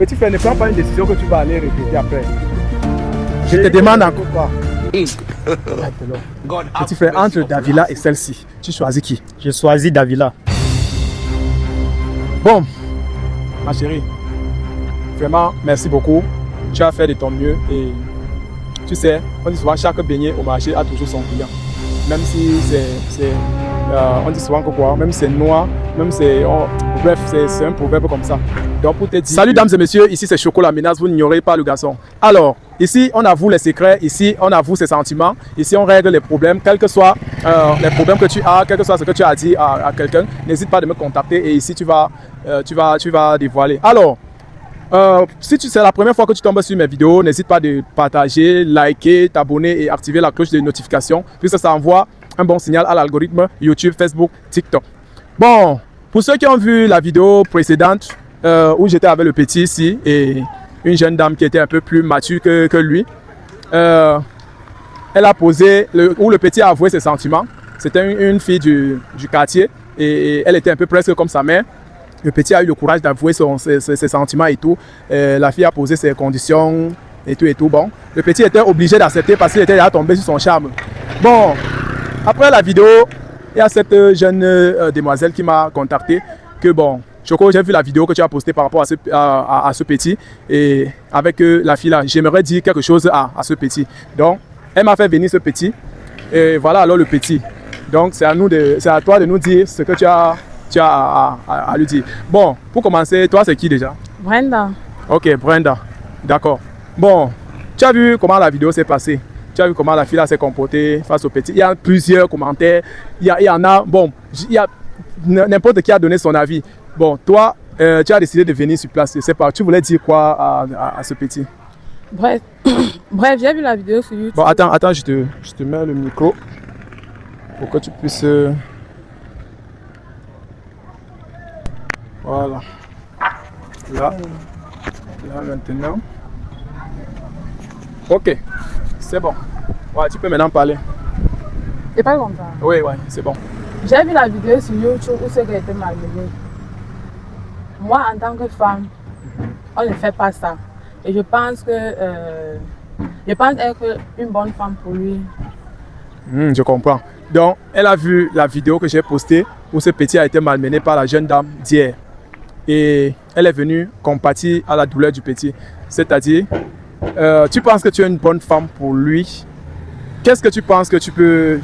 Petit frère, ne prends pas une décision que tu vas aller répéter après. Je te demande encore pas. Petit frère, entre Davila et celle-ci, tu choisis qui? Je choisis Davila. Bon, ma chérie, vraiment, merci beaucoup. Tu as fait de ton mieux et tu sais, on dit souvent chaque beignet au marché a toujours son client. Même si on dit souvent que quoi, même si c'est noir, même si c'est... bref, c'est un proverbe comme ça. Donc pour te dire... Salut dames et messieurs, ici c'est Choco la menace, vous n'ignorez pas le garçon. Alors, ici on avoue les secrets, ici on avoue ses sentiments, ici on règle les problèmes, quels que soient les problèmes que tu as, quel que soit ce que tu as dit à quelqu'un, n'hésite pas de me contacter et ici tu vas dévoiler. Alors, si c'est la première fois que tu tombes sur mes vidéos, n'hésite pas de partager, liker, t'abonner et activer la cloche de notification, puisque ça envoie un bon signal à l'algorithme YouTube, Facebook, TikTok. Bon, pour ceux qui ont vu la vidéo précédente où j'étais avec le petit ici et une jeune dame qui était un peu plus mature que lui, elle a posé, où le petit a avoué ses sentiments. C'était une fille du quartier et elle était un peu presque comme sa mère. Le petit a eu le courage d'avouer ses sentiments et tout. La fille a posé ses conditions et tout. Bon, le petit était obligé d'accepter parce qu'il était déjà tombé sur son charme. Bon, après la vidéo, il y a cette jeune demoiselle qui m'a contacté que bon, Choco, j'ai vu la vidéo que tu as postée par rapport à ce petit et avec la fille là, j'aimerais dire quelque chose à ce petit. Donc, elle m'a fait venir ce petit et voilà alors le petit. Donc, c'est à toi de nous dire ce que tu as à lui dire. Bon, pour commencer, toi c'est qui déjà? Brenda. Ok, Brenda. D'accord. Bon, tu as vu comment la vidéo s'est passée? Tu as vu comment la fille s'est comportée face au petit? Il y a plusieurs commentaires. Il y en a, bon, il y a n'importe qui a donné son avis. Bon, toi, tu as décidé de venir sur place. Je sais pas, tu voulais dire quoi à ce petit? Bref, j'ai vu la vidéo sur YouTube. Bon, attends, je te mets le micro pour que tu puisses... Voilà. Là maintenant. Ok, c'est bon. Ouais, tu peux maintenant parler. C'est pas comme ça. Oui, c'est bon. J'ai vu la vidéo sur YouTube où c'est qu'elle était malmenée. Moi, en tant que femme, on ne fait pas ça. Et je pense être une bonne femme pour lui. Je comprends. Donc, elle a vu la vidéo que j'ai postée où ce petit a été malmené par la jeune dame d'hier. Et elle est venue compatir à la douleur du petit. C'est-à-dire, tu penses que tu es une bonne femme pour lui. Qu'est-ce que tu penses que tu peux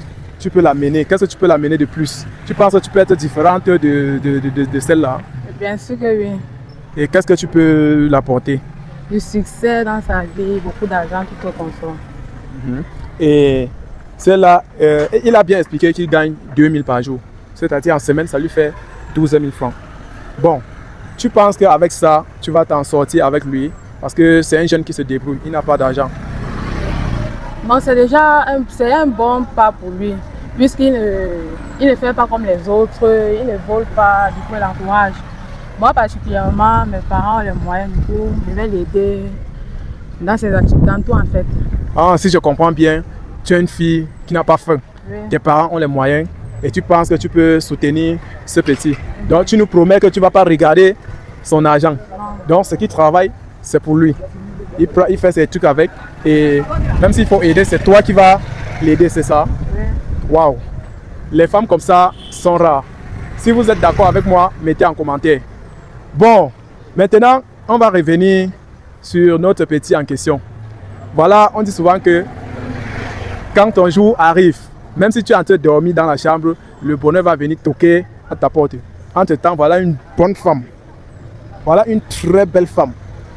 l'amener? Qu'est-ce que tu peux l'amener de plus? Tu penses que tu peux être différente de celle-là? Bien sûr que oui. Et qu'est-ce que tu peux l'apporter? Du succès dans sa vie, beaucoup d'argent, tout au confort. Et celle-là, il a bien expliqué qu'il gagne 2000 par jour. C'est-à-dire en semaine, ça lui fait 12 000 francs. Bon, tu penses qu'avec ça, tu vas t'en sortir avec lui? Parce que c'est un jeune qui se débrouille, il n'a pas d'argent. Bon, c'est déjà un bon pas pour lui, puisqu'il ne fait pas comme les autres, il ne vole pas, du coup il encourage. Moi particulièrement, mes parents ont les moyens, du coup je vais l'aider dans ses activités, dans tout en fait. Ah, si je comprends bien, tu es une fille qui n'a pas faim. Oui. Tes parents ont les moyens et tu penses que tu peux soutenir ce petit. Donc tu nous promets que tu ne vas pas regarder son argent. Donc ce qu'il travaille, c'est pour lui. Il fait ses trucs avec et même s'il faut aider, c'est toi qui vas l'aider, c'est ça? Waouh! Les femmes comme ça sont rares. Si vous êtes d'accord avec moi, mettez en commentaire. Bon, maintenant, on va revenir sur notre petit en question. Voilà, on dit souvent que quand ton jour arrive, même si tu es en train de dormir dans la chambre, le bonheur va venir toquer à ta porte. Entre-temps, voilà une bonne femme. Voilà une très belle femme.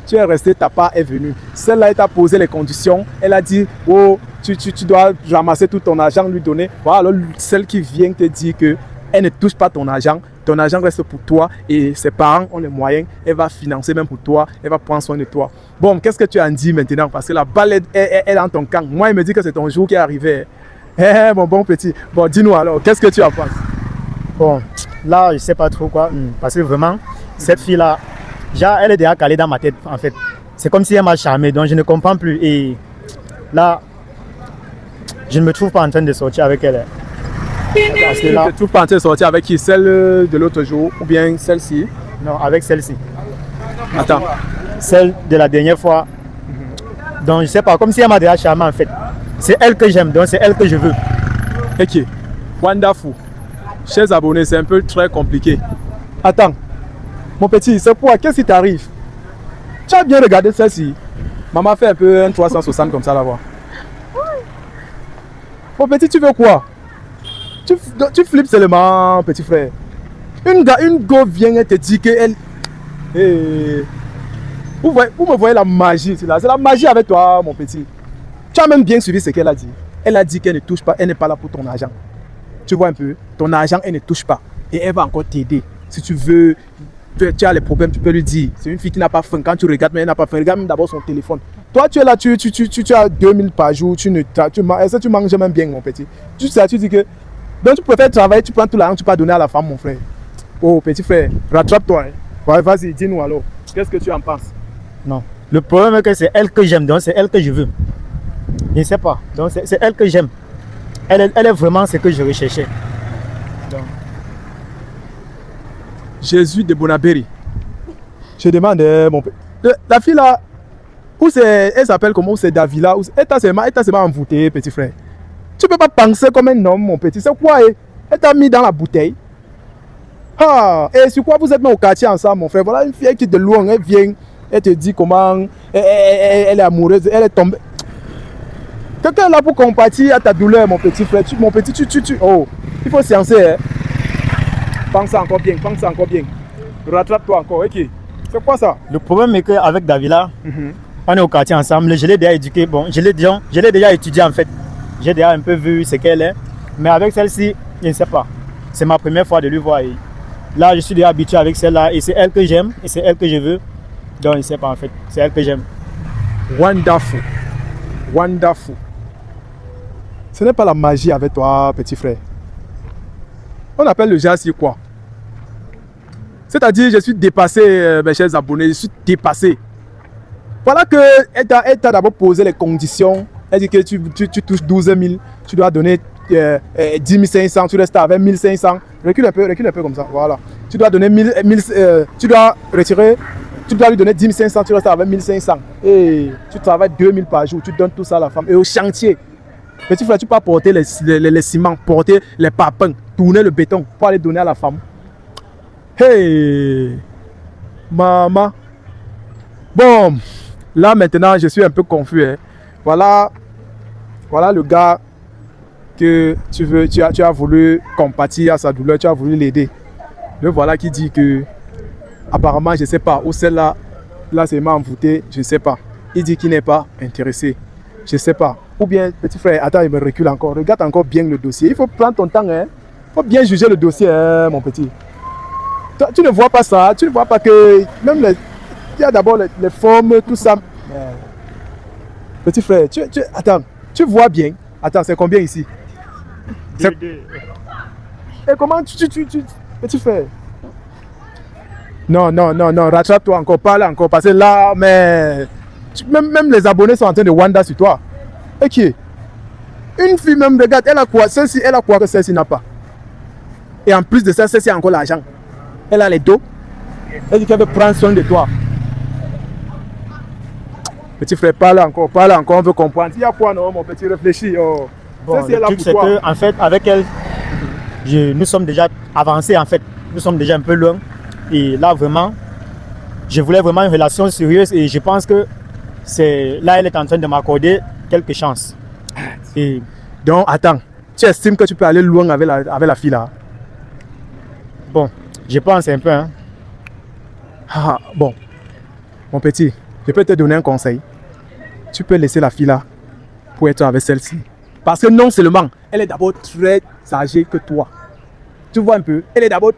Tu es resté, ta part est venue. Celle-là, elle t'a posé les conditions. Elle a dit, oh, tu dois ramasser tout ton argent, lui donner. Voilà, alors celle qui vient te dire qu'elle ne touche pas ton argent reste pour toi et ses parents ont les moyens. Elle va financer même pour toi, elle va prendre soin de toi. Bon, qu'est-ce que tu en dis maintenant? Parce que la balle est dans ton camp. Moi, il me dit que c'est ton jour qui est arrivé. Mon bon petit. Bon, dis-nous alors, qu'est-ce que tu en penses? Bon, là, je ne sais pas trop quoi. Parce que vraiment, cette fille-là, elle est déjà calée dans ma tête, en fait. C'est comme si elle m'a charmé, donc je ne comprends plus. Et là, je ne me trouve pas en train de sortir avec elle. Parce que là, tu ne te trouves pas en train de sortir avec qui? Celle de l'autre jour ou bien celle-ci? Non, avec celle-ci. Attends. celle de la dernière fois. Donc je sais pas, comme si elle m'a déjà charmé en fait. C'est elle que j'aime, donc c'est elle que je veux. Ok, wonderful. Chers abonnés, c'est un peu très compliqué. Attends, mon petit, c'est quoi? Qu'est-ce qui t'arrive? Tu as bien regardé celle-ci? Maman fait un peu un 360 comme ça là-bas. Mon petit, tu veux quoi? Tu flippes seulement, petit frère. Une go vient et te dit qu'elle... Hey. Vous me voyez la magie, c'est la magie avec toi, mon petit. Tu as même bien suivi ce qu'elle a dit. Elle a dit qu'elle ne touche pas, elle n'est pas là pour ton argent. Tu vois un peu, ton argent, elle ne touche pas. Et elle va encore t'aider. Si tu veux, tu as les problèmes, tu peux lui dire. C'est une fille qui n'a pas faim. Quand tu regardes, mais elle n'a pas faim. Regarde même d'abord son téléphone. Toi, tu es là, tu as 2000 par jour. Est-ce que tu manges même bien, mon petit? Tu sais, tu dis que... Donc tu préfères travailler, tu prends tout l'argent, tu peux donner à la femme, mon frère. Oh, petit frère, rattrape-toi. Hein. Ouais, vas-y, dis-nous alors. Qu'est-ce que tu en penses? Non. Le problème est que c'est elle que j'aime, donc c'est elle que je veux. Je ne sais pas. Donc c'est elle que j'aime. Elle est vraiment ce que je recherchais. Donc. Jésus de Bonabéry. Je demande, mon père. La fille là, elle s'appelle comment? C'est Davila. Elle t'a seulement envoûté, petit frère. Tu ne peux pas penser comme un homme, mon petit. C'est quoi? Elle t'a mis dans la bouteille. Ah, et sur quoi vous êtes mis au quartier ensemble, mon frère? Voilà une fille qui de loin, elle vient, elle te dit comment elle est amoureuse, elle est tombée. Quelqu'un est là pour compatir à ta douleur, mon petit frère. Mon petit, oh, il faut séancer. Hein. Pense encore bien, pense encore bien. Rattrape-toi encore, ok. C'est quoi ça? Le problème est qu'avec Davila, on est au quartier ensemble. Je l'ai déjà éduqué. Bon, je l'ai déjà étudié en fait. J'ai déjà un peu vu ce qu'elle est. Mais avec celle-ci, je ne sais pas. C'est ma première fois de lui voir. Et là, je suis déjà habitué avec celle-là. Et c'est elle que j'aime. Et c'est elle que je veux. Donc, je ne sais pas en fait. C'est elle que j'aime. Wonderful. Wonderful. Ce n'est pas la magie avec toi, petit frère. On appelle le genre sur quoi? C'est-à-dire, je suis dépassé, mes chers abonnés. Je suis dépassé. Voilà qu'elle t'a d'abord posé les conditions. Elle dit que tu touches 12 000. Tu dois donner 10 500. Tu restes avec 1 500. Recule un peu comme ça. Voilà. Tu dois donner tu dois retirer. Tu dois lui donner 10 500. Tu restes avec 1 500. Et tu travailles 2000 par jour. Tu donnes tout ça à la femme. Et au chantier. Petit frère, tu peux porter les ciments, porter les papins, tourner le béton pour aller donner à la femme. Hey, maman. Bon, là maintenant, je suis un peu confus. Hein. Voilà le gars que tu as voulu compatir à sa douleur, tu as voulu l'aider. Le voilà qui dit que, apparemment, je ne sais pas, ou celle-là, là c'est envoûté, je ne sais pas. Il dit qu'il n'est pas intéressé. Je ne sais pas. Ou bien, petit frère, attends, il me recule encore. Regarde encore bien le dossier. Il faut prendre ton temps. Il faut bien juger le dossier, hein, mon petit. Tu ne vois pas ça. Tu ne vois pas que même il y a d'abord les formes, tout ça. Petit frère, attends, tu vois bien. Attends, c'est combien ici? Et comment petit frère? Non, rattrape-toi encore, parle encore. Parce que là, mais... Même les abonnés sont en train de wonder sur toi. Ok. Une fille même, regarde, elle a quoi? Celle-ci, elle a quoi que celle-ci n'a pas? Et en plus de ça, celle-ci a encore l'argent. Elle a les dos. Elle dit qu'elle veut prendre soin de toi. Petit frère, parle encore, on veut comprendre. Il y a quoi, non, mon petit, réfléchis. Oh. Bon, le truc, c'est que, en fait, avec elle, nous sommes déjà avancés, en fait. Nous sommes déjà un peu loin. Et là, vraiment, je voulais vraiment une relation sérieuse et je pense que là, elle est en train de m'accorder quelques chances. Et donc, attends, tu estimes que tu peux aller loin avec la fille là? Bon, je pense un peu. Hein. Ah, bon, mon petit, je peux te donner un conseil. Tu peux laisser la fille là pour être avec celle-ci. Parce que non seulement, elle est d'abord très âgée que toi. Tu vois un peu? Elle est d'abord...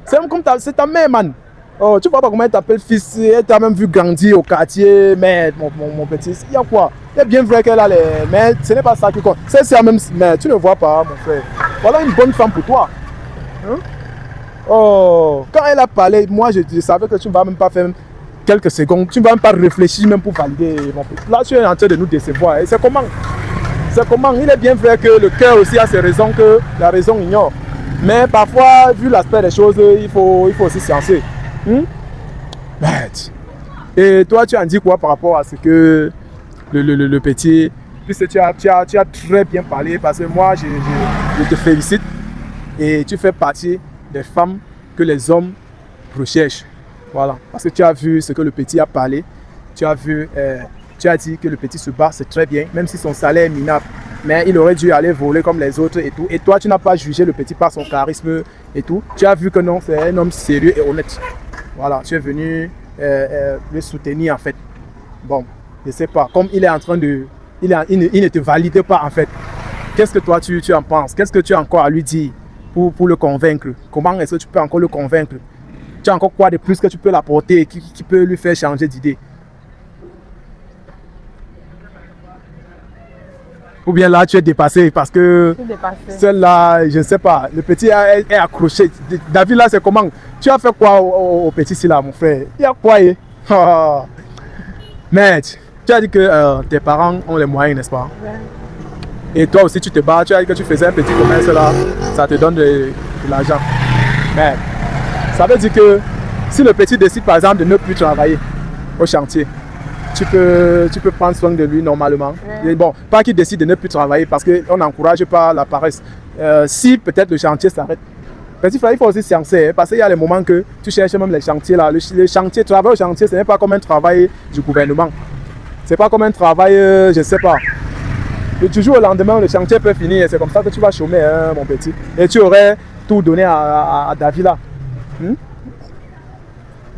C'est comme c'est ta mère, man. Oh, tu vois pas comment elle t'appelle fils, elle t'a même vu grandir au quartier, mais mon petit, il y a quoi? Il est bien vrai qu'elle a les... Mais ce n'est pas ça qui compte. C'est même... Mais tu ne vois pas, mon frère. Voilà une bonne femme pour toi. Hein? Oh, quand elle a parlé, moi je savais que tu ne vas même pas faire quelques secondes, tu ne vas même pas réfléchir même pour valider, mon petit. Là, tu es en train de nous décevoir. Et c'est comment? Il est bien vrai que le cœur aussi a ses raisons que la raison ignore. Mais parfois, vu l'aspect des choses, il faut aussi sciencer. Et toi, tu en dis quoi par rapport à ce que le petit, puisque tu as très bien parlé, parce que moi, je te félicite et tu fais partie des femmes que les hommes recherchent. Voilà, parce que tu as vu ce que le petit a parlé, tu as vu, tu as dit que le petit se bat, c'est très bien, même si son salaire est minable, mais il aurait dû aller voler comme les autres et tout. Et toi, tu n'as pas jugé le petit par son charisme et tout. Tu as vu que non, c'est un homme sérieux et honnête. Voilà, tu es venu le soutenir en fait. Bon, je sais pas, comme il est en train de... Il ne te valide pas en fait. Qu'est-ce que toi tu en penses? Qu'est-ce que tu as encore à lui dire pour le convaincre? Comment est-ce que tu peux encore le convaincre? Tu as encore quoi de plus que tu peux l'apporter qui peut lui faire changer d'idée? Ou bien là tu es dépassé parce que celle-là, je ne sais pas, le petit est accroché. David là c'est comment? Tu as fait quoi au petit ici là mon frère? Il y a quoi? Mais tu as dit que tes parents ont les moyens, n'est-ce pas? Ouais. Et toi aussi tu te bats, tu as dit que tu faisais un petit commerce là, ça te donne de l'argent. Mais ça veut dire que si le petit décide par exemple de ne plus travailler au chantier, tu peux prendre soin de lui normalement. Ouais. Et bon, pas qu'il décide de ne plus travailler parce qu'on n'encourage pas la paresse. Si peut-être le chantier s'arrête, petit frère, il faut aussi sciencer, parce qu'il y a les moments que tu cherches même les chantiers là. Le chantier, travailler au chantier, ce n'est pas comme un travail du gouvernement. C'est pas comme un travail, je ne sais pas. Et tu joues au lendemain, le chantier peut finir. C'est comme ça que tu vas chômer, hein, mon petit. Et tu aurais tout donné à David là.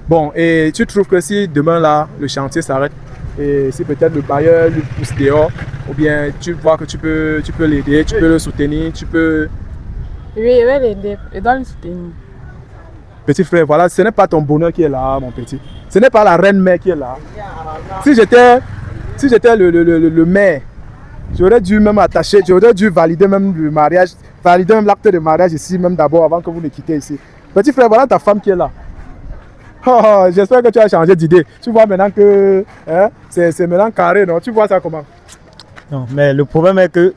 Bon, et tu trouves que si demain là, le chantier s'arrête, et si peut-être le bailleur lui pousse dehors, ou bien tu vois que tu peux l'aider, tu peux le soutenir, tu peux... Oui, je vais l'aider, je dois le soutenir. Petit frère, voilà, ce n'est pas ton bonheur qui est là, mon petit. Ce n'est pas la reine-mère qui est là. Si j'étais le maire, j'aurais dû même attacher, j'aurais dû valider même le mariage, valider même l'acte de mariage ici, même d'abord, avant que vous ne quittez ici. Petit frère, voilà ta femme qui est là. Oh, j'espère que tu as changé d'idée. Tu vois maintenant que hein, c'est maintenant carré, non? Tu vois ça comment? Non, mais le problème est que,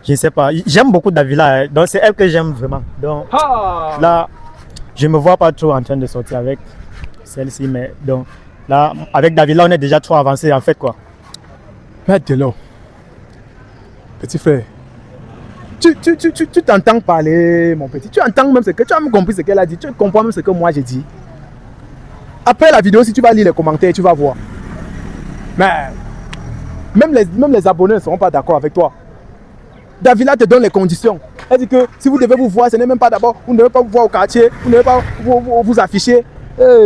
je ne sais pas, j'aime beaucoup Davila, hein, donc c'est elle que j'aime vraiment. Donc là, je ne me vois pas trop en train de sortir avec celle-ci, mais donc là, avec Davila, on est déjà trop avancé en fait quoi. Maintenant, petit frère, tu t'entends parler, mon petit. Tu entends même ce que tu as même compris ce qu'elle a dit. Tu comprends même ce que moi j'ai dit. Après la vidéo, si tu vas lire les commentaires, tu vas voir. Mais même les abonnés ne seront pas d'accord avec toi. Davila te donne les conditions. Elle dit que si vous devez vous voir, ce n'est même pas d'abord, vous ne devez pas vous voir au quartier, vous ne devez pas vous afficher.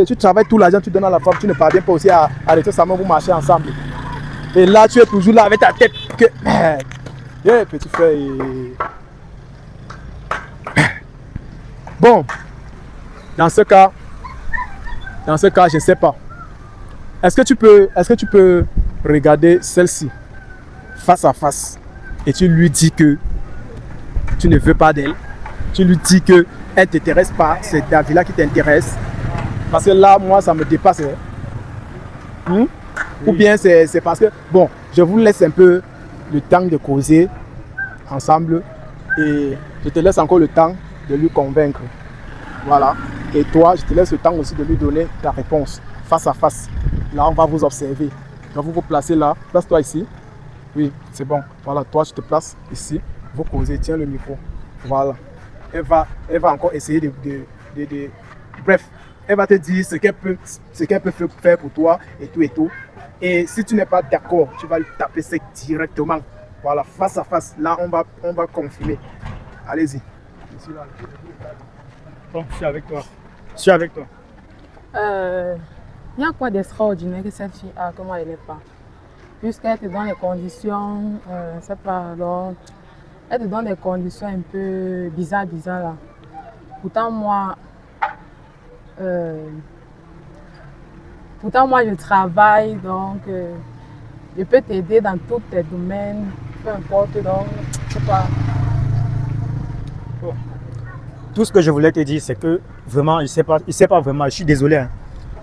Tu travailles tout l'argent, tu donnes à la femme, tu ne parviens pas aussi à arrêter sa main, vous marchez ensemble. Et là, tu es toujours là avec ta tête que... petit frère. Bon, dans ce cas, je ne sais pas. Est-ce que tu peux regarder celle-ci face à face et tu lui dis que tu ne veux pas d'elle. Tu lui dis que elle ne t'intéresse pas, c'est Davila qui t'intéresse. Parce que là, moi, ça me dépasse. Oui. Ou bien c'est parce que, bon, je vous laisse un peu le temps de causer ensemble et je te laisse encore le temps de lui convaincre. Voilà. Et toi, je te laisse le temps aussi de lui donner ta réponse face à face. Là, on va vous observer. Donc, vous vous placez là. Place-toi ici. Oui, c'est bon. Voilà, toi, tu te places ici. Vous causez, tiens le micro. Voilà. Elle va encore essayer de... Bref, elle va te dire ce qu'elle peut faire pour toi et tout et tout. Et si tu n'es pas d'accord, tu vas lui taper sec directement. Voilà, face à face. Là, on va confirmer. Allez-y. Je suis là. Bon, je suis avec toi. Je suis avec toi. Il y a quoi d'extraordinaire que cette fille a, comment elle n'est pas? Puisqu'elle te donne les conditions, c'est pas alors, elle te donne des conditions un peu bizarres là. Pourtant moi, je travaille, donc je peux t'aider dans tous tes domaines, peu importe, donc je sais pas. Bon. Tout ce que je voulais te dire, c'est que vraiment, il sait pas vraiment, je suis désolé. Hein.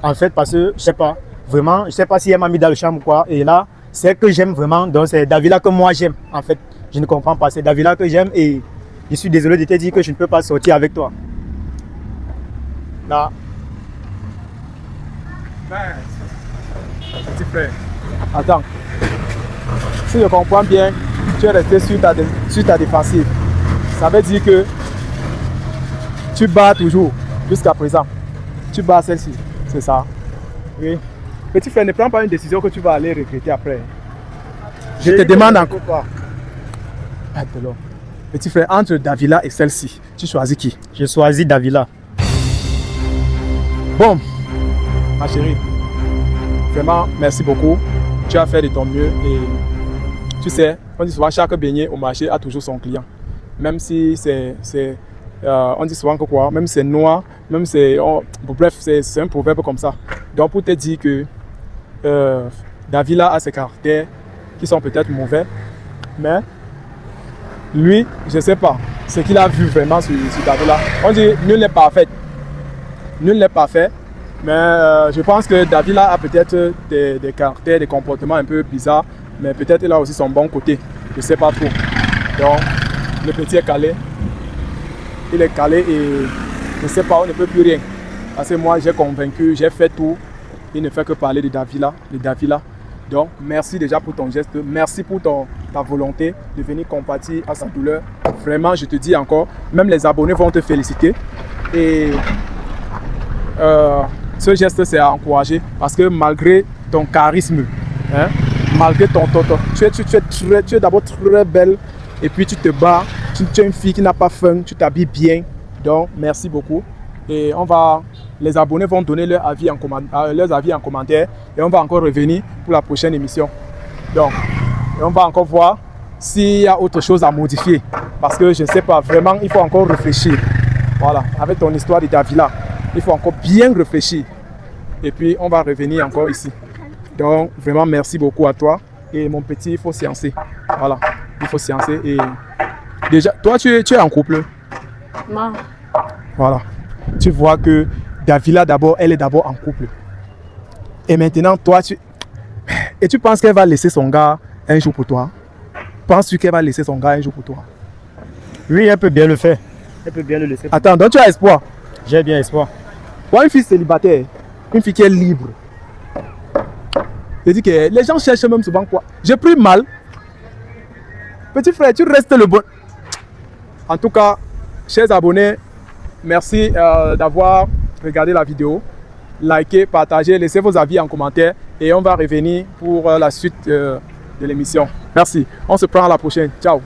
En fait, parce que je sais pas, vraiment, je sais pas si elle m'a mis dans le chambre ou quoi. Et là, c'est elle que j'aime vraiment, donc c'est Davila que moi j'aime. En fait, je ne comprends pas, c'est Davila que j'aime et je suis désolé de te dire que je ne peux pas sortir avec toi. Là. Petit frère, attends. Si je comprends bien, tu es resté sur ta défensive. Ça veut dire que tu bats toujours jusqu'à présent. Tu bats celle-ci, c'est ça. Oui. Petit frère, ne prends pas une décision que tu vas aller regretter après. Je te demande encore. Attends. Petit frère, entre Davila et celle-ci, tu choisis qui? Je choisis Davila. Bon, ma chérie, vraiment, merci beaucoup. Tu as fait de ton mieux et tu sais, on dit souvent chaque beignet au marché a toujours son client. Même si on dit souvent que quoi, même si c'est noir, même si bref, c'est un proverbe comme ça. Donc pour te dire que Davila a ses caractères qui sont peut-être mauvais, mais lui, je ne sais pas ce qu'il a vu vraiment sur Davila. On dit nul n'est parfait. Nul n'est parfait, mais je pense que Davila a peut-être des caractères, des comportements un peu bizarres, mais peut-être il a aussi son bon côté. Je ne sais pas trop. Donc, le petit est calé. Il est calé et je ne sais pas, on ne peut plus rien. Parce que moi, j'ai convaincu, j'ai fait tout. Il ne fait que parler de Davila. Donc, merci déjà pour ton geste. Merci pour ta volonté de venir compatir à sa douleur. Vraiment, je te dis encore, même les abonnés vont te féliciter. Et ce geste, c'est à encourager parce que malgré ton charisme, hein, malgré tu es d'abord très belle et puis tu te bats. Tu es une fille qui n'a pas faim, tu t'habilles bien. Donc, merci beaucoup. Et les abonnés vont donner leurs avis en commentaire et on va encore revenir pour la prochaine émission. Donc, on va encore voir s'il y a autre chose à modifier parce que je ne sais pas, vraiment, il faut encore réfléchir. Voilà, avec ton histoire de Davila, il faut encore bien réfléchir. Et puis, on va revenir encore ici. Donc, vraiment, merci beaucoup à toi. Et mon petit, il faut séancer. Voilà, il faut séancer. Et déjà, toi, tu es en couple? Non. Voilà. Tu vois que Davila, d'abord, elle est d'abord en couple. Et maintenant, toi, et tu penses qu'elle va laisser son gars un jour pour toi? Penses-tu qu'elle va laisser son gars un jour pour toi? Oui, elle peut bien le faire. Elle peut bien le laisser. Attends, donc tu as espoir? J'ai bien espoir. Pour une fille célibataire, une fille qui est libre, je dis que les gens cherchent même souvent quoi? J'ai pris mal. Petit frère, tu restes le bon. En tout cas, chers abonnés, merci d'avoir regardé la vidéo. Likez, partagez, laissez vos avis en commentaire et on va revenir pour la suite de l'émission. Merci. On se prend à la prochaine. Ciao.